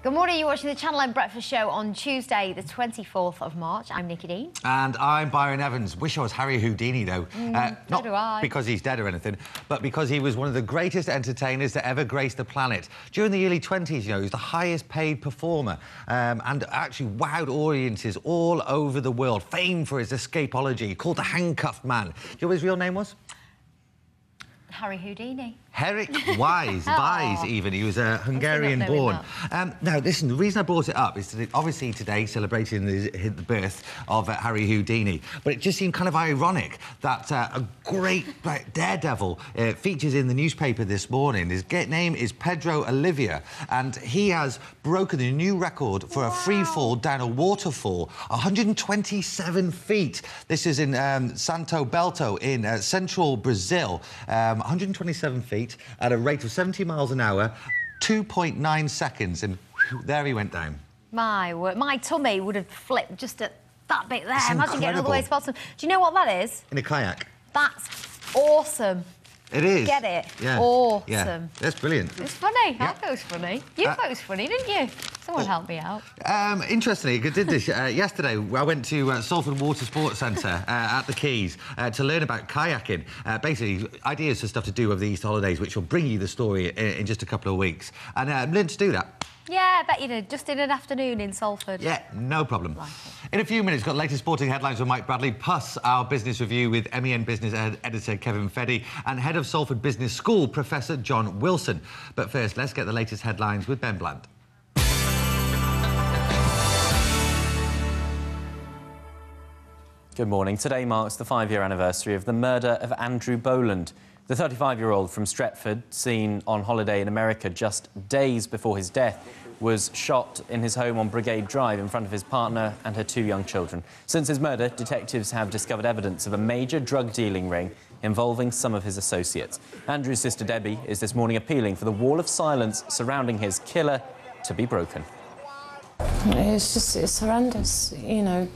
Good morning, you're watching the Channel 9 Breakfast Show on Tuesday, the 24th of March. I'm Nikki Dean. And I'm Byron Evans. Wish I was Harry Houdini, though. So do I. Not because he's dead or anything, but because he was one of the greatest entertainers to ever grace the planet. During the early 20s, you know, he was the highest paid performer and actually wowed audiences all over the world, famed for his escapology, called the Handcuffed Man. Do you know what his real name was? Harry Houdini. Herrick Wise, even. He was Hungarian-born. Now, listen, the reason I brought it up is that obviously today celebrating the birth of Harry Houdini, but it just seemed kind of ironic that a great daredevil features in the newspaper this morning. His name is Pedro Olivia, and he has broken the new record for a free fall down a waterfall, 127 feet. This is in Santo Belto in central Brazil, 127 feet. At a rate of 70 miles an hour, 2.9 seconds, and whew, there he went down. My word, my tummy would have flipped just at that bit there. Imagine getting all the way to the bottom. Do you know what that is? In a kayak. That's awesome. It is. Get it? Yeah. Awesome. Yeah. That's brilliant. It's funny. Yeah. I thought it was funny. You thought it was funny, didn't you? Someone help me out. Interestingly, I did this yesterday. I went to Salford Water Sports Centre at the Quays to learn about kayaking. Basically, ideas for stuff to do over the Easter holidays, which will bring you the story in just a couple of weeks. And learned to do that. Yeah, I bet you did. Just in an afternoon in Salford. Yeah, no problem. In a few minutes, got latest sporting headlines with Mike Bradley, plus our business review with MEN Business editor Kevin Feddy and head of Salford Business School, Professor John Wilson. But first, let's get the latest headlines with Ben Bland. Good morning. Today marks the 5-year anniversary of the murder of Andrew Boland. The 35-year-old from Stretford, seen on holiday in America just days before his death, was shot in his home on Brigade Drive in front of his partner and her 2 young children. Since his murder, detectives have discovered evidence of a major drug-dealing ring involving some of his associates. Andrew's sister Debbie is this morning appealing for the wall of silence surrounding his killer to be broken. It's horrendous, you know.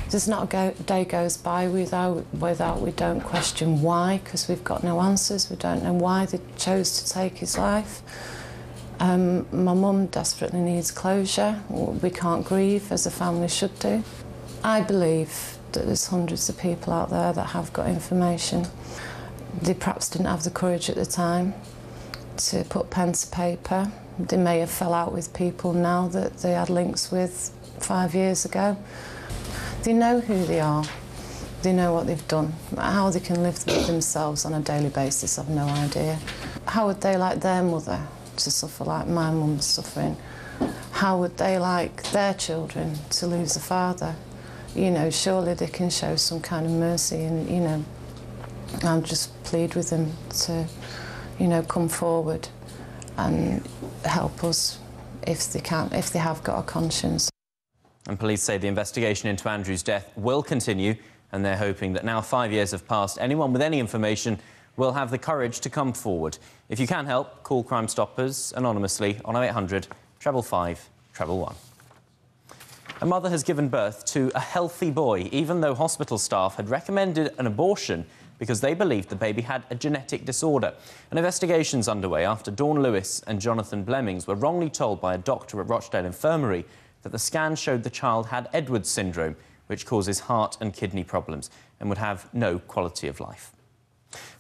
There's not a day goes by without we don't question why, because we've got no answers. We don't know why they chose to take his life. My mum desperately needs closure. We can't grieve as a family should do. I believe that there's hundreds of people out there that have got information. They perhaps didn't have the courage at the time to put pen to paper. They may have fell out with people now that they had links with 5 years ago. They know who they are, they know what they've done. How they can live with themselves on a daily basis, I've no idea. How would they like their mother to suffer like my mum's suffering? How would they like their children to lose a father? You know, surely they can show some kind of mercy and, you know, I'll just plead with them to, you know, come forward and help us if they can, if they have got a conscience. And police say the investigation into Andrew's death will continue, and they're hoping that now 5 years have passed, anyone with any information will have the courage to come forward. If you can help, call Crime Stoppers anonymously on 0800 555 111. A mother has given birth to a healthy boy, even though hospital staff had recommended an abortion because they believed the baby had a genetic disorder. An investigation's underway after Dawn Lewis and Jonathan Blemmings were wrongly told by a doctor at Rochdale Infirmary that the scan showed the child had Edwards syndrome, which causes heart and kidney problems and would have no quality of life.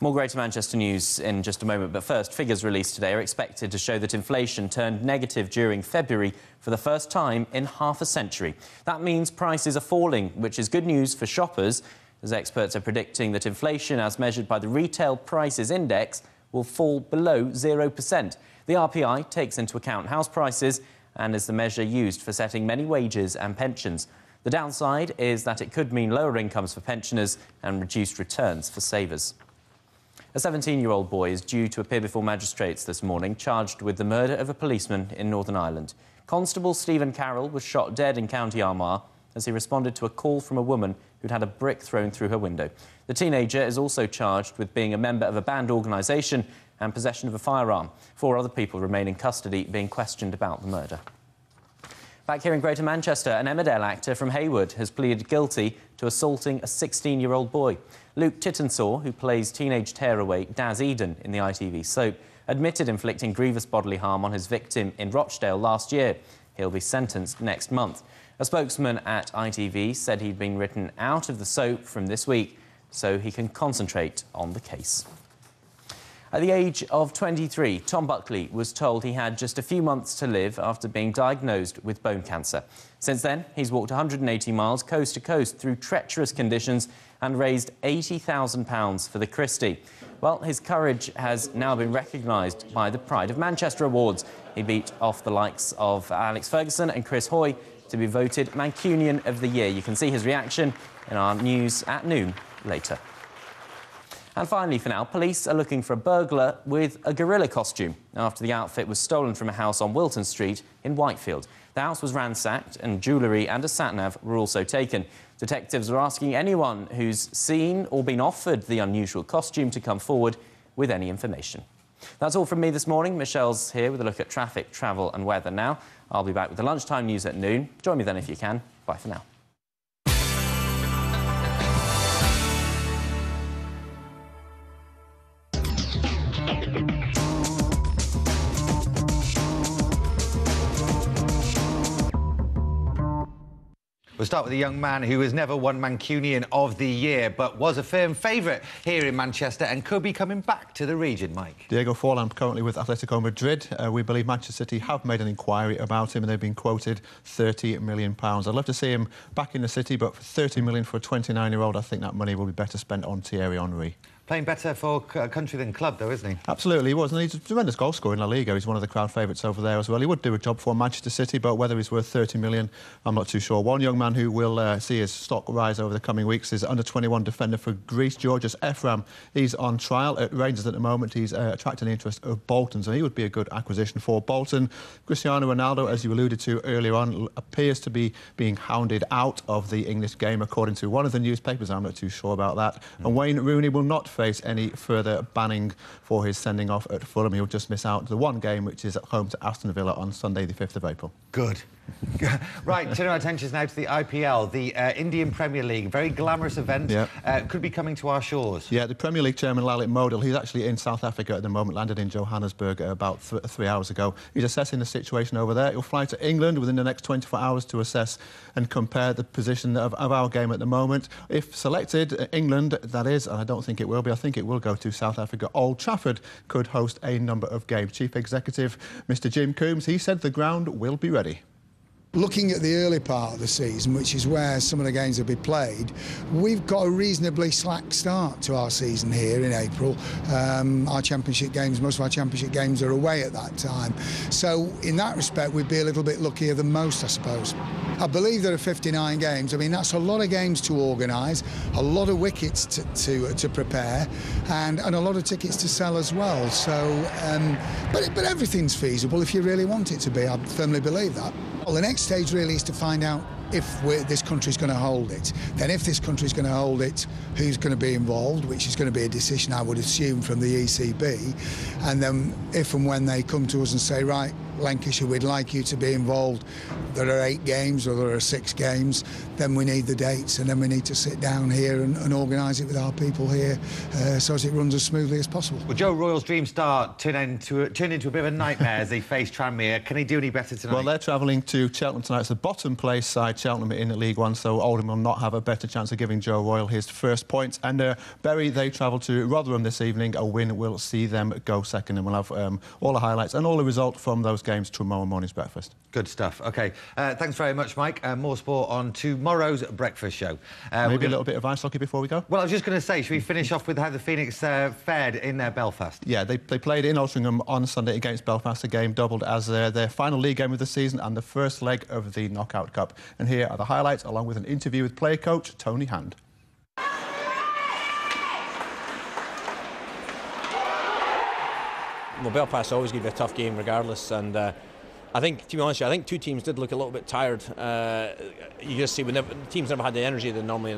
More Greater Manchester news in just a moment, but first, figures released today are expected to show that inflation turned negative during February for the first time in half a century. That means prices are falling, which is good news for shoppers, as experts are predicting that inflation, as measured by the Retail Prices Index, will fall below 0%. The RPI takes into account house prices and is the measure used for setting many wages and pensions. The downside is that it could mean lower incomes for pensioners and reduced returns for savers. A 17-year-old boy is due to appear before magistrates this morning, charged with the murder of a policeman in Northern Ireland. Constable Stephen Carroll was shot dead in County Armagh as he responded to a call from a woman who'd had a brick thrown through her window. The teenager is also charged with being a member of a banned organisation and possession of a firearm. 4 other people remain in custody, being questioned about the murder. Back here in Greater Manchester, an Emmerdale actor from Haywood has pleaded guilty to assaulting a 16-year-old boy. Luke Tittensaw, who plays teenage tearaway Daz Eden in the ITV soap, admitted inflicting grievous bodily harm on his victim in Rochdale last year. He'll be sentenced next month. A spokesman at ITV said he'd been written out of the soap from this week so he can concentrate on the case. At the age of 23, Tom Buckley was told he had just a few months to live after being diagnosed with bone cancer. Since then, he's walked 180 miles coast to coast through treacherous conditions and raised £80,000 for the Christie. Well, his courage has now been recognised by the Pride of Manchester Awards. He beat off the likes of Alex Ferguson and Chris Hoy to be voted Mancunian of the Year. You can see his reaction in our news at noon later. And finally, for now, police are looking for a burglar with a gorilla costume after the outfit was stolen from a house on Wilton Street in Whitefield. The house was ransacked and jewellery and a sat-nav were also taken. Detectives are asking anyone who's seen or been offered the unusual costume to come forward with any information. That's all from me this morning. Michelle's here with a look at traffic, travel and weather now. I'll be back with the lunchtime news at noon. Join me then if you can. Bye for now. We'll start with a young man who has never won Mancunian of the Year, but was a firm favourite here in Manchester and could be coming back to the region, Mike. Diego Forlan, currently with Atletico Madrid. We believe Manchester City have made an inquiry about him and they've been quoted £30 million. I'd love to see him back in the city, but for £30 million for a 29-year-old, I think that money will be better spent on Thierry Henry. Playing better for country than club, though, isn't he? Absolutely, he was. And he's a tremendous goal scorer in La Liga. He's one of the crowd favourites over there as well. He would do a job for Manchester City, but whether he's worth £30 million, I'm not too sure. One young man who will see his stock rise over the coming weeks is under-21 defender for Greece, Georgios Ephraim. He's on trial at Rangers at the moment. He's attracting the interest of Bolton, so he would be a good acquisition for Bolton. Cristiano Ronaldo, as you alluded to earlier on, appears to be being hounded out of the English game, according to one of the newspapers. I'm not too sure about that. And Wayne Rooney will not face any further banning for his sending off at Fulham. He'll just miss out the one game, which is at home to Aston Villa on Sunday, the 5th of April. Good. Right, turning our attentions now to the IPL, the Indian Premier League. Very glamorous event. Yeah. Could be coming to our shores. Yeah, the Premier League chairman, Lalit Modal, he's actually in South Africa at the moment, landed in Johannesburg about 3 hours ago. He's assessing the situation over there. He'll fly to England within the next 24 hours to assess and compare the position of our game at the moment. If selected, England, that is, and I don't think it will be, I think it will go to South Africa. Old Trafford could host a number of games. Chief Executive, Mr Jim Coombs, he said the ground will be ready. Looking at the early part of the season, which is where some of the games will be played, we've got a reasonably slack start to our season here in April. Our championship games, most of our championship games are away at that time. So in that respect, we'd be a little bit luckier than most, I suppose. I believe there are 59 games. I mean, that's a lot of games to organise, a lot of wickets to prepare, and a lot of tickets to sell as well. So, but everything's feasible if you really want it to be. I firmly believe that. Well, the next stage really is to find out if this country's going to hold it. Then if this country's going to hold it, who's going to be involved, which is going to be a decision, I would assume, from the ECB. And then if and when they come to us and say, right, Lancashire, we'd like you to be involved, there are 8 games or there are 6 games, then we need the dates and then we need to sit down here and organise it with our people here so as it runs as smoothly as possible. Well, Joe Royal's dream start turned into a bit of a nightmare as they face Tranmere. Can he do any better tonight? Well, they're travelling to Cheltenham tonight. It's the bottom place side, Cheltenham, in League One, so Oldham will not have a better chance of giving Joe Royal his first points. And Bury, they travel to Rotherham this evening. A win will see them go second, and we'll have all the highlights and all the result from those games tomorrow morning's breakfast. Good stuff. OK, thanks very much, Mike. More sport on tomorrow's breakfast show. Maybe a little bit of ice hockey before we go? Well, I was just going to say, should we finish off with how the Phoenix fared in Belfast? Yeah, they played in Altrincham on Sunday against Belfast. The game doubled as their final league game of the season and the first leg of the Knockout Cup. And here are the highlights, along with an interview with player coach Tony Hand. Well, Belfast always give you a tough game regardless, and I think, to be honest, I think two teams did look a little bit tired. You just see the teams never had the energy they normally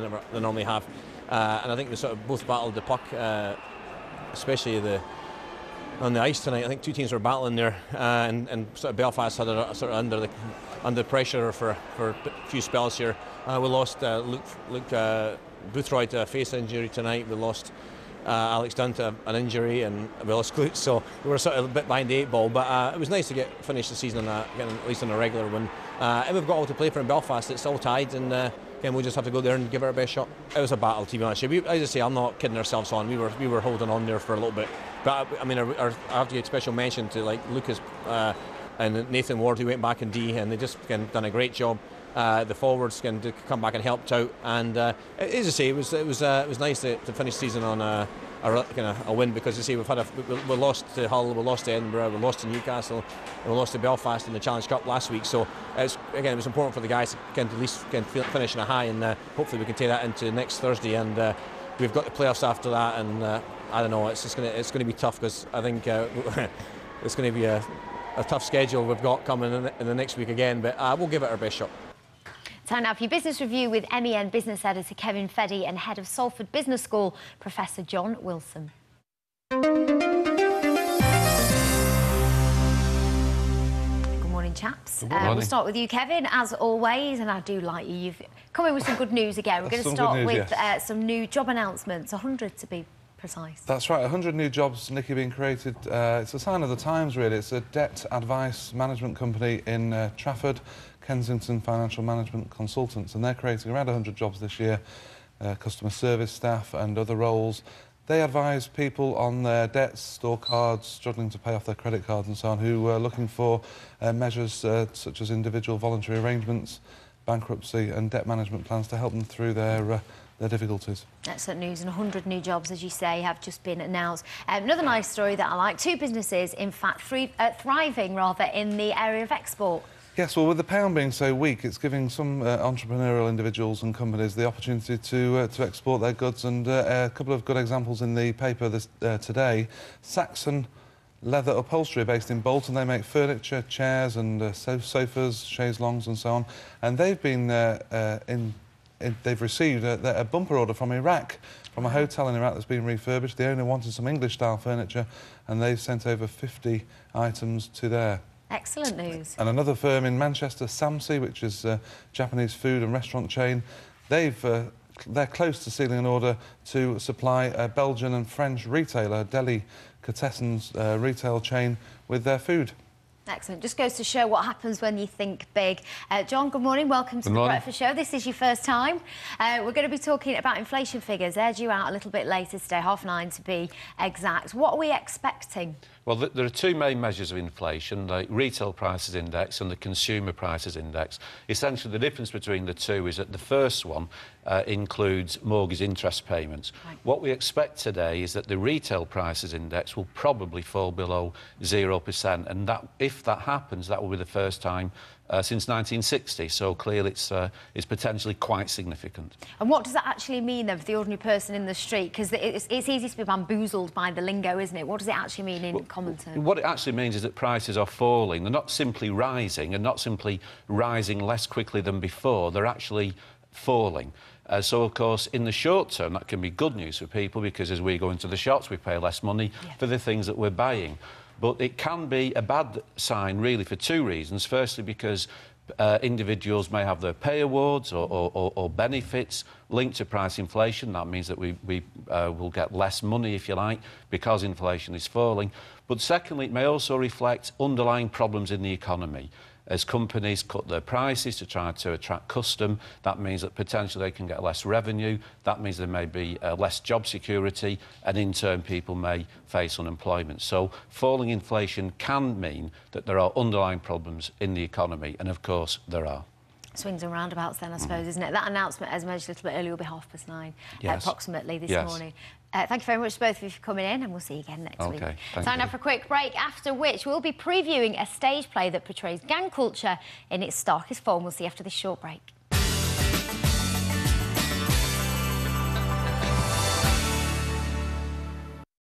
have, and I think they sort of both battled the puck, especially on the ice tonight. I think two teams were battling there, and sort of Belfast had it sort of under pressure for a few spells here. We lost Luke Boothroyd to a face injury tonight. We lost Alex Dunn to an injury, and we lost Klutz, so we were sort of a bit behind the 8 ball. But it was nice to finish the season at least on a regular one. And we've got all to play for in Belfast. It's all tied, and again, we'll just have to go there and give it our best shot. It was a battle, to be honest. As I say, I'm not kidding ourselves on. We were holding on there for a little bit. But I mean, I have to give special mention to like Lucas and Nathan Ward, who went back in D, and they just done a great job. The forwards can come back and helped out, and as I say, it was nice to finish the season on a win, because you see we lost to Hull, we lost to Edinburgh, we lost to Newcastle, and we lost to Belfast in the Challenge Cup last week. So it was important for the guys to at least finish in a high, and hopefully we can take that into next Thursday. And we've got the playoffs after that, and I don't know, it's going to be tough, because I think it's going to be a tough schedule we've got coming in the next week again, but we'll give it our best shot. Time now for your business review with MEN business editor Kevin Feddy and head of Salford Business School, Professor John Wilson. Good morning, chaps. Good morning. We'll start with you, Kevin, as always, and I do like you. You've come in with some good news again. We're going to start with some new job announcements, 100 to be precise. That's right, 100 new jobs, Nikki, being created. It's a sign of the times, really. It's a debt advice management company in Trafford, Kensington Financial Management Consultants, and they're creating around 100 jobs this year, customer service staff and other roles. They advise people on their debts, store cards, struggling to pay off their credit cards and so on, who are looking for measures such as individual voluntary arrangements, bankruptcy and debt management plans to help them through their difficulties. Excellent news, and 100 new jobs, as you say, have just been announced. Another nice story that I like, 2 businesses, in fact, thriving rather in the area of export. Yes, well, with the pound being so weak, it's giving some entrepreneurial individuals and companies the opportunity to export their goods, and a couple of good examples in the paper today. Saxon Leather Upholstery, based in Bolton. They make furniture, chairs and sofas, chaise longues and so on, and they've been they've received a bumper order from Iraq, from a hotel in Iraq that's been refurbished. The owner wanted some English-style furniture, and they've sent over 50 items to there. Excellent news. And another firm in Manchester, Samsi, which is a Japanese food and restaurant chain, they're close to sealing an order to supply a Belgian and French retailer, Delicatessens retail chain, with their food. Excellent. Just goes to show what happens when you think big. John, good morning. Welcome to the Breakfast Show. This is your first time. We're going to be talking about inflation figures. They're due out a little bit later today, 9:30 to be exact. What are we expecting? Well, there are 2 main measures of inflation, the retail prices index and the consumer prices index. Essentially, the difference between the two is that the first one includes mortgage interest payments. Right. What we expect today is that the retail prices index will probably fall below 0%, and that, if that happens, that will be the first time since 1960, so clearly it's potentially quite significant. And what does that actually mean, then, for the ordinary person in the street? Because it's easy to be bamboozled by the lingo, isn't it? What does it actually mean in common terms? What it actually means is that prices are falling. They're not simply rising, and not simply rising less quickly than before. They're actually falling. So, of course, in the short term, that can be good news for people, because as we go into the shops, we pay less money for the things that we're buying. But it can be a bad sign, really, for 2 reasons. Firstly, because individuals may have their pay awards or benefits linked to price inflation. That means that we will get less money, if you like, because inflation is falling. But secondly, it may also reflect underlying problems in the economy. As companies cut their prices to try to attract custom, that means that potentially they can get less revenue. That means there may be less job security, and in turn people may face unemployment. So falling inflation can mean that there are underlying problems in the economy, and of course there are. Swings and roundabouts then, I suppose, isn't it? That announcement, as mentioned a little bit earlier, will be 9:30 approximately this morning. Thank you very much, both of you, for coming in, and we'll see you again next week. Time now for a quick break, after which we'll be previewing a stage play that portrays gang culture in its starkest form. We'll see you after this short break.